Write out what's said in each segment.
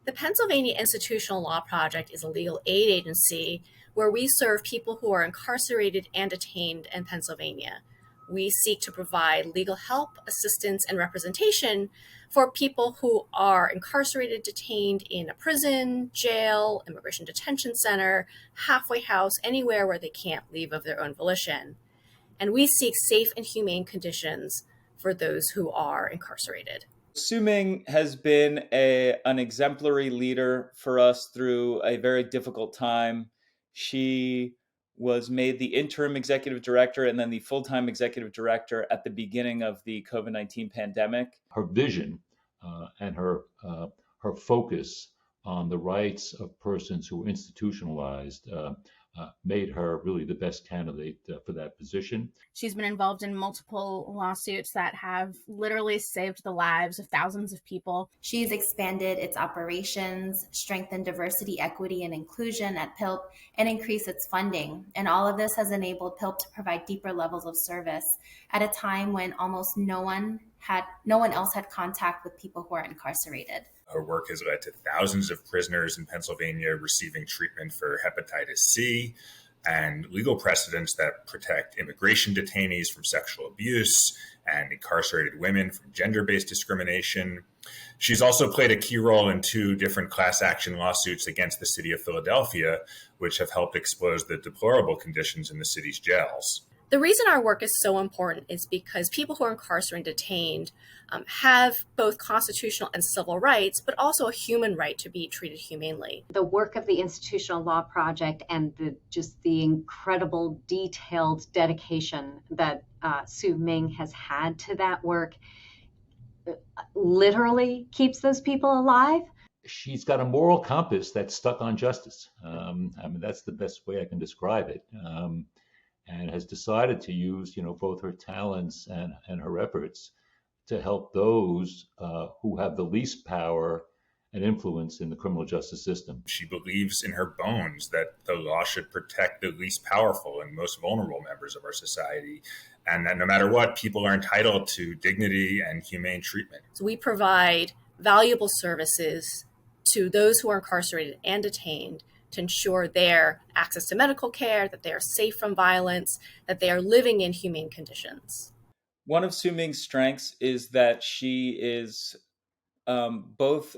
The Pennsylvania Institutional Law Project is a legal aid agency where we serve people who are incarcerated and detained in Pennsylvania. We seek to provide legal help, assistance, and representation for people who are incarcerated, detained in a prison, jail, immigration detention center, halfway house, anywhere where they can't leave of their own volition. And we seek safe and humane conditions for those who are incarcerated. Ming has been an exemplary leader for us through a very difficult time. She was made the interim executive director and then the full-time executive director at the beginning of the COVID-19 pandemic. Her vision and her focus on the rights of persons who were institutionalized made her really the best candidate for that position. She's been involved in multiple lawsuits that have literally saved the lives of thousands of people. She's expanded its operations, strengthened diversity, equity, and inclusion at PILP, and increased its funding. And all of this has enabled PILP to provide deeper levels of service at a time when almost no one else had contact with people who are incarcerated. Her work has led to thousands of prisoners in Pennsylvania receiving treatment for hepatitis C and legal precedents that protect immigration detainees from sexual abuse and incarcerated women from gender-based discrimination. She's also played a key role in 2 different class action lawsuits against the city of Philadelphia, which have helped expose the deplorable conditions in the city's jails. The reason our work is so important is because people who are incarcerated and detained have both constitutional and civil rights, but also a human right to be treated humanely. The work of the Institutional Law Project and the incredible detailed dedication that Sue Ming has had to that work literally keeps those people alive. She's got a moral compass that's stuck on justice. That's the best way I can describe it. And has decided to use, both her talents and her efforts to help those who have the least power and influence in the criminal justice system. She believes in her bones that the law should protect the least powerful and most vulnerable members of our society, and that no matter what, people are entitled to dignity and humane treatment. So we provide valuable services to those who are incarcerated and detained to ensure their access to medical care, that they are safe from violence, that they are living in humane conditions. One of Sue Ming's strengths is that she is both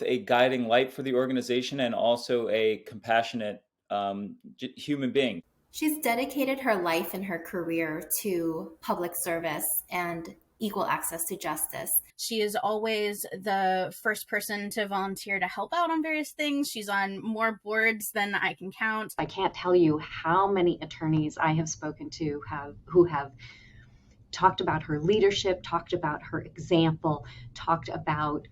a guiding light for the organization and also a compassionate human being. She's dedicated her life and her career to public service and equal access to justice. She is always the first person to volunteer to help out on various things. She's on more boards than I can count. I can't tell you how many attorneys I have spoken to who have talked about her leadership, talked about her example, talked about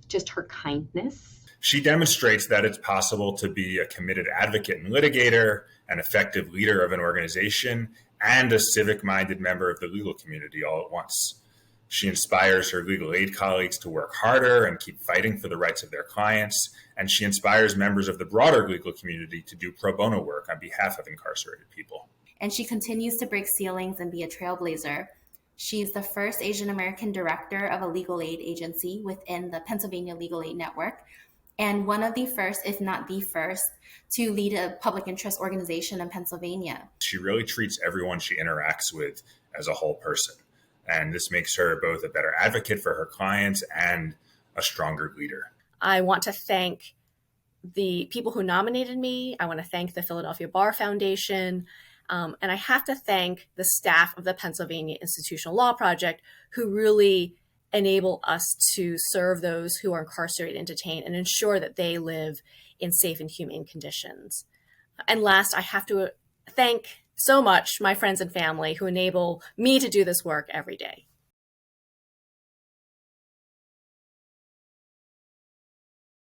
just her kindness. She demonstrates that it's possible to be a committed advocate and litigator, an effective leader of an organization, and a civic-minded member of the legal community all at once. She inspires her legal aid colleagues to work harder and keep fighting for the rights of their clients, and she inspires members of the broader legal community to do pro bono work on behalf of incarcerated people. And she continues to break ceilings and be a trailblazer. She's the first Asian American director of a legal aid agency within the Pennsylvania Legal Aid Network, and one of the first, if not the first, to lead a public interest organization in Pennsylvania. She really treats everyone she interacts with as a whole person. And this makes her both a better advocate for her clients and a stronger leader. I want to thank the people who nominated me. I want to thank the Philadelphia Bar Foundation. And I have to thank the staff of the Pennsylvania Institutional Law Project, who really enable us to serve those who are incarcerated and detained and ensure that they live in safe and humane conditions. And last, I have to thank so much my friends and family who enable me to do this work every day.